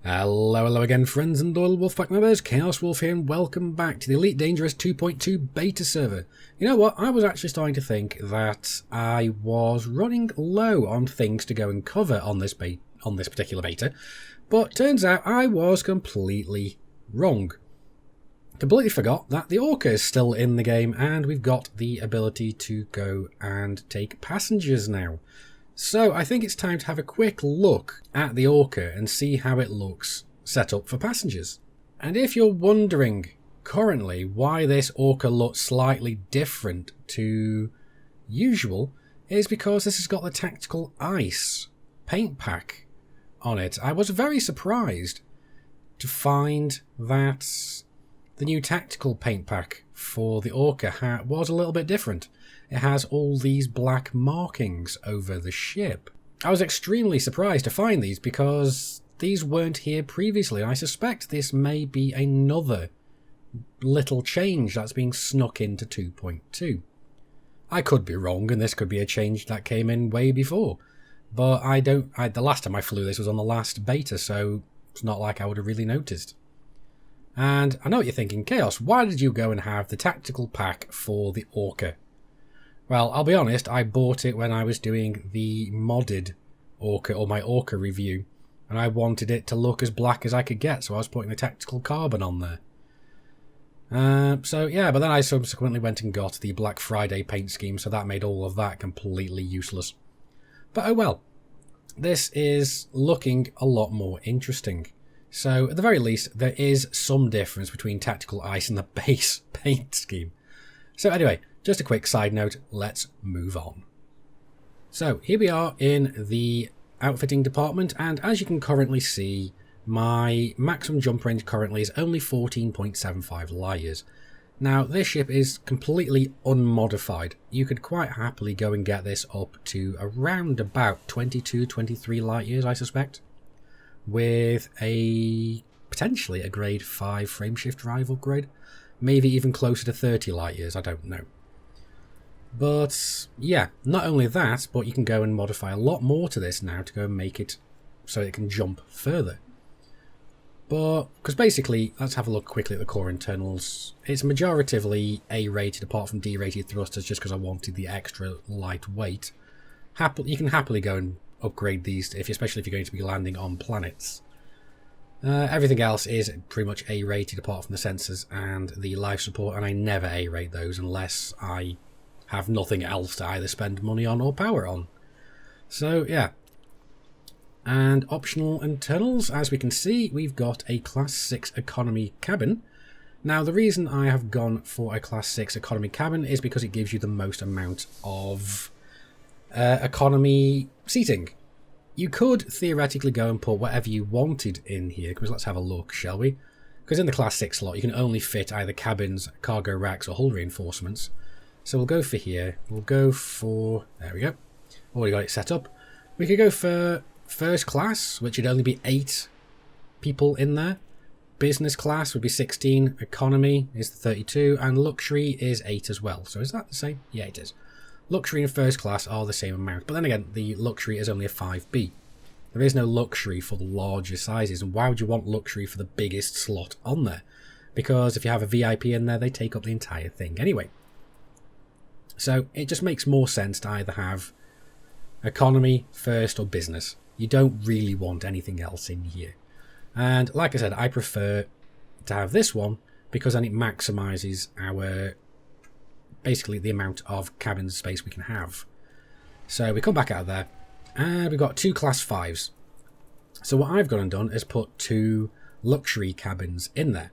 Hello again, friends and loyal Wolfpack members. Chaos Wolf here, and welcome back to the Elite Dangerous 2.2 beta server. You know what? I was actually starting to think that I was running low on things to go and cover on this particular beta, but turns out I was completely wrong. Completely forgot that the Orca is still in the game, and we've got the ability to go and take passengers now. So I think it's time to have a quick look at the Orca and see how it looks set up for passengers. And if you're wondering currently why this Orca looks slightly different to usual, is because this has got the Tactical Ice paint pack on it. I was very surprised to find that the new tactical paint pack for the Orca was a little bit different. It has all these black markings over the ship. I was extremely surprised to find these because these weren't here previously. I suspect this may be another little change that's being snuck into 2.2. I could be wrong, and this could be a change that came in way before. But the last time I flew this was on the last beta, so it's not like I would have really noticed. And I know what you're thinking, Chaos, why did you go and have the tactical pack for the Orca? Well, I'll be honest, I bought it when I was doing the modded Orca, or my Orca review, and I wanted it to look as black as I could get, so I was putting the tactical carbon on there. So yeah, but then I subsequently went and got the Black Friday paint scheme, so that made all of that completely useless. But oh well, this is looking a lot more interesting. So at the very least, there is some difference between Tactical Ice and the base paint scheme. So anyway, just a quick side note, let's move on. So here we are in the outfitting department, and as you can currently see, my maximum jump range currently is only 14.75 light years. Now this ship is completely unmodified. You could quite happily go and get this up to around about 22-23 light years, I suspect, with potentially a grade 5 frameshift drive upgrade, maybe even closer to 30 light years, I don't know. But yeah, not only that, but you can go and modify a lot more to this now to go and make it so it can jump further. But, because basically, let's have a look quickly at the core internals. It's majoritively A-rated apart from D-rated thrusters, just because I wanted the extra lightweight. You can happily go and upgrade these, especially if you're going to be landing on planets. Everything else is pretty much A-rated apart from the sensors and the life support, and I never A-rate those unless I have nothing else to either spend money on or power on. So yeah. And optional internals, as we can see, we've got a Class 6 economy cabin. Now the reason I have gone for a Class 6 economy cabin is because it gives you the most amount of economy seating. You could theoretically go and put whatever you wanted in here, because let's have a look, shall we? Because in the Class 6 slot you can only fit either cabins, cargo racks or hull reinforcements. So we'll go for here, we'll go for, there we go, already got it set up. We could go for first class, which would only be 8 people in there. Business class would be 16, economy is 32, and luxury is 8 as well. So is that the same? Yeah, it is. Luxury and first class are the same amount, but then again, the luxury is only a 5B. There is no luxury for the larger sizes, and why would you want luxury for the biggest slot on there? Because if you have a VIP in there, they take up the entire thing anyway. So it just makes more sense to either have economy, first, or business. You don't really want anything else in here. And like I said, I prefer to have this one because then it maximizes basically the amount of cabin space we can have. So we come back out of there and we've got 2 Class 5s. So what I've gone and done is put 2 luxury cabins in there.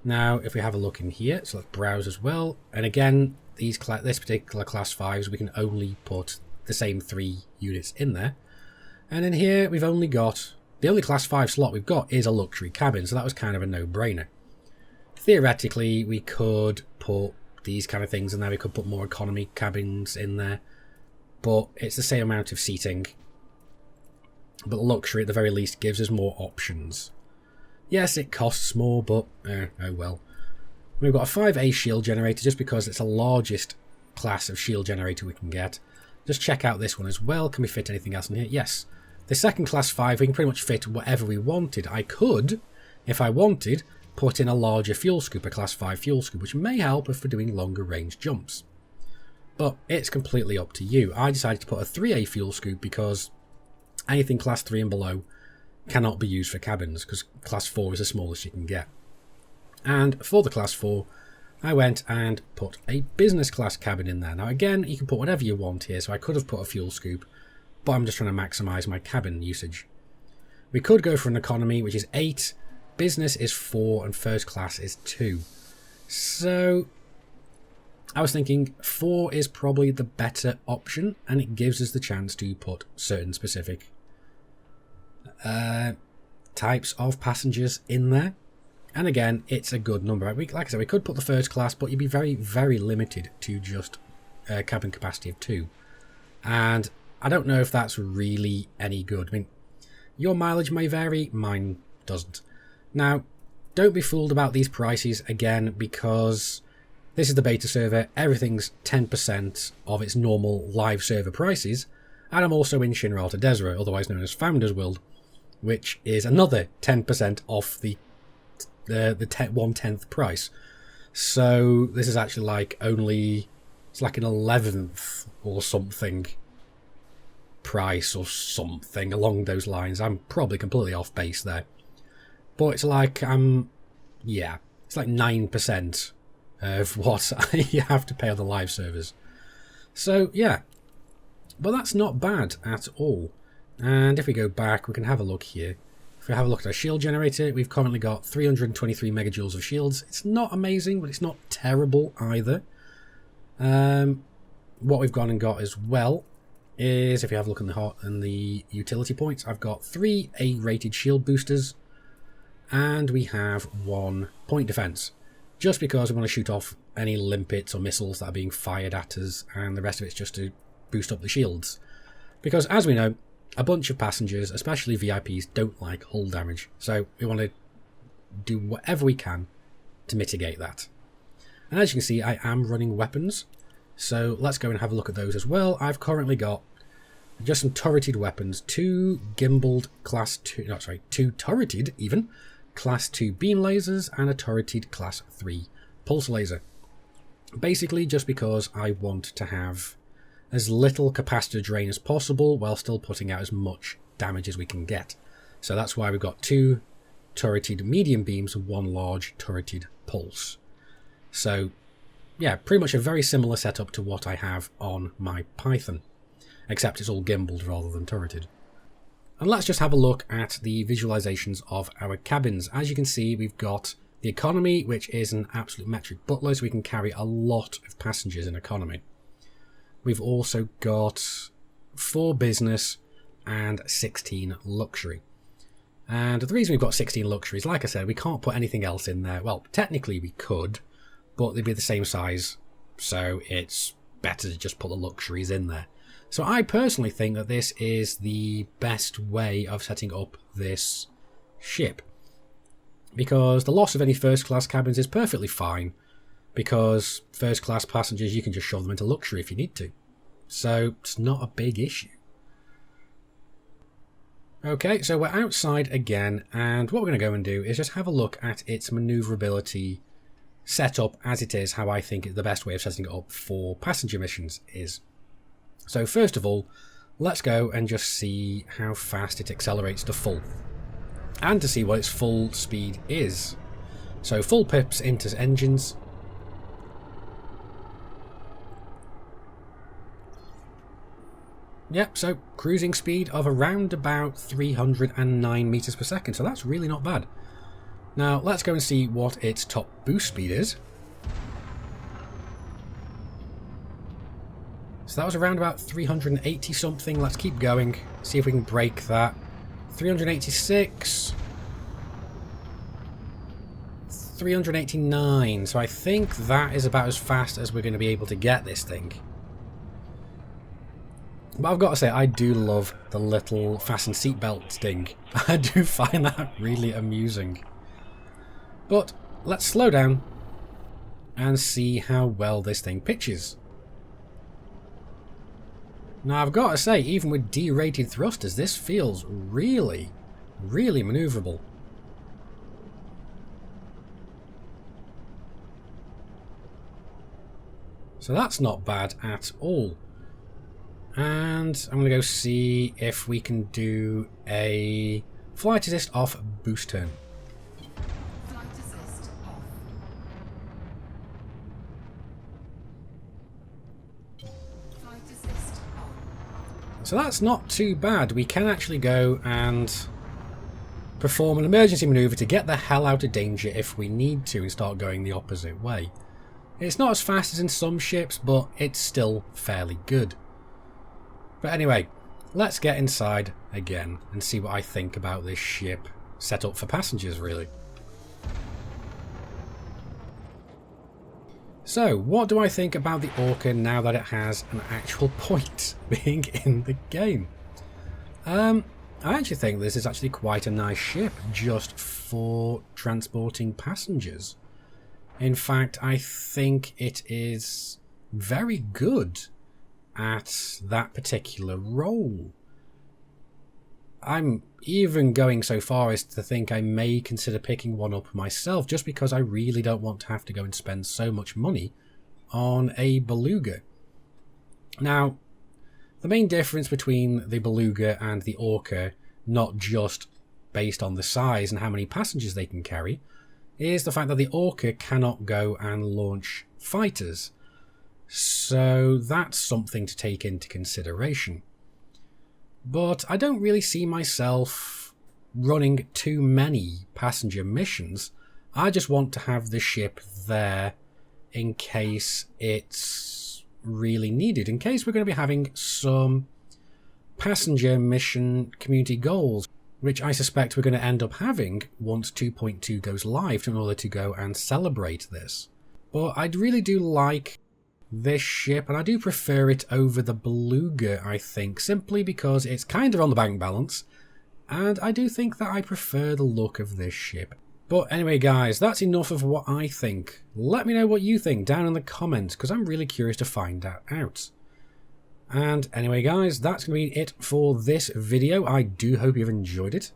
Now if we have a look in here, so let's browse as well, and again this particular Class 5s we can only put the same 3 units in there. And in here we've only got, the only Class 5 slot we've got is a luxury cabin, so that was kind of a no-brainer. Theoretically we could put these kind of things in there, we could put more economy cabins in there, but it's the same amount of seating. But luxury at the very least gives us more options. Yes, it costs more, but oh well. We've got a 5A shield generator just because it's the largest class of shield generator we can get. Just check out this one as well. Can we fit anything else in here? Yes. The second class 5, we can pretty much fit whatever we wanted. I could, if I wanted, put in a larger fuel scoop, a class 5 fuel scoop, which may help if we're doing longer range jumps. But it's completely up to you. I decided to put a 3A fuel scoop because anything class 3 and below cannot be used for cabins, because class 4 is the smallest you can get. And for the class 4, I went and put a business class cabin in there. Now again, you can put whatever you want here, so I could have put a fuel scoop, but I'm just trying to maximise my cabin usage. We could go for an economy, which is 8, business is 4, and first class is 2. So I was thinking 4 is probably the better option, and it gives us the chance to put certain specific types of passengers in there. And again, it's a good number. Like I said, we could put the first class, but you'd be very, very limited to just cabin capacity of 2. And I don't know if that's really any good. I mean, your mileage may vary, mine doesn't. Now, don't be fooled about these prices again, because this is the beta server. Everything's 10% of its normal live server prices. And I'm also in Shinra Alta Desra, otherwise known as Founders World, which is another 10% off the 1/10th price. So this is actually like only, it's like an 11th or something price or something along those lines. I'm probably completely off base there, but it's like yeah, it's like 9% of what you have to pay on the live servers. So yeah, but that's not bad at all. And if we go back, we can have a look here. If we have a look at our shield generator, we've currently got 323 megajoules of shields. It's not amazing, but it's not terrible either. What we've gone and got as well is, if you have a look in the utility points, I've got 3 A-rated shield boosters, and we have 1 point defense, just because we want to shoot off any limpets or missiles that are being fired at us, and the rest of it's just to boost up the shields. Because as we know, a bunch of passengers, especially VIPs, don't like hull damage, so we want to do whatever we can to mitigate that. And as you can see, I am running weapons, so let's go and have a look at those as well. I've currently got just some turreted weapons, 2 gimbaled class 2, no sorry, 2 turreted even, class 2 beam lasers, and a turreted class 3 pulse laser. Basically just because I want to have as little capacitor drain as possible while still putting out as much damage as we can get. So that's why we've got 2 turreted medium beams and 1 large turreted pulse. So yeah, pretty much a very similar setup to what I have on my Python, except it's all gimbaled rather than turreted. And let's just have a look at the visualizations of our cabins. As you can see, we've got the economy, which is an absolute metric butler, so we can carry a lot of passengers in economy. We've also got 4 business and 16 luxury. And the reason we've got 16 luxuries, like I said, we can't put anything else in there. Well, technically we could, but they'd be the same size, so it's better to just put the luxuries in there. So I personally think that this is the best way of setting up this ship, because the loss of any first class cabins is perfectly fine, because first class passengers, you can just shove them into luxury if you need to. So it's not a big issue. Okay, so we're outside again, and what we're going to go and do is just have a look at its maneuverability setup as it is, how I think the best way of setting it up for passenger missions is. So first of all, let's go and just see how fast it accelerates to full, and to see what its full speed is. So full pips into engines. Yep, so cruising speed of around about 309 meters per second, so that's really not bad. Now let's go and see what its top boost speed is. So that was around about 380 something. Let's keep going, see if we can break that. 386, 389, so I think that is about as fast as we're going to be able to get this thing. But I've got to say, I do love the little fasten seatbelt sting. I do find that really amusing. But let's slow down and see how well this thing pitches. Now I've got to say, even with D-rated thrusters, this feels really, really manoeuvrable. So that's not bad at all. And I'm going to go see if we can do a flight assist off boost turn. Flight assist off. Flight assist on. So that's not too bad. We can actually go and perform an emergency maneuver to get the hell out of danger if we need to and start going the opposite way. It's not as fast as in some ships, but it's still fairly good. But anyway, let's get inside again and see what I think about this ship set up for passengers, really. So, what do I think about the Orca now that it has an actual point being in the game? I actually think this is actually quite a nice ship just for transporting passengers. In fact, I think it is very good at that particular role. I'm even going so far as to think I may consider picking one up myself, just because I really don't want to have to go and spend so much money on a Beluga. Now, the main difference between the Beluga and the Orca, not just based on the size and how many passengers they can carry, is the fact that the Orca cannot go and launch fighters. So that's something to take into consideration. But I don't really see myself running too many passenger missions. I just want to have the ship there in case it's really needed, in case we're going to be having some passenger mission community goals, which I suspect we're going to end up having once 2.2 goes live in order to go and celebrate this. But I really do like this ship, and I do prefer it over the Beluga, I think, simply because it's kind of on the bank balance, and I do think that I prefer the look of this ship. But anyway guys, that's enough of what I think. Let me know what you think down in the comments, because I'm really curious to find that out. And anyway guys, that's going to be it for this video. I do hope you've enjoyed it.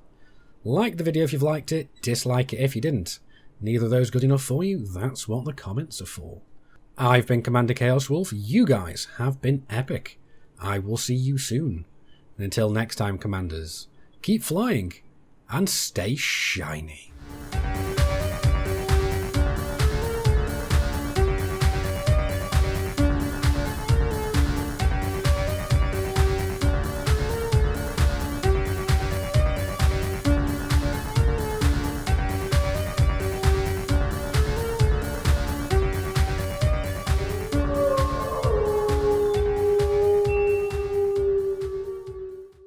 Like the video if you've liked it, dislike it if you didn't. Neither of those good enough for you, that's what the comments are for. I've been Commander Chaos Wolf, you guys have been epic. I will see you soon. And until next time, Commanders, keep flying and stay shiny.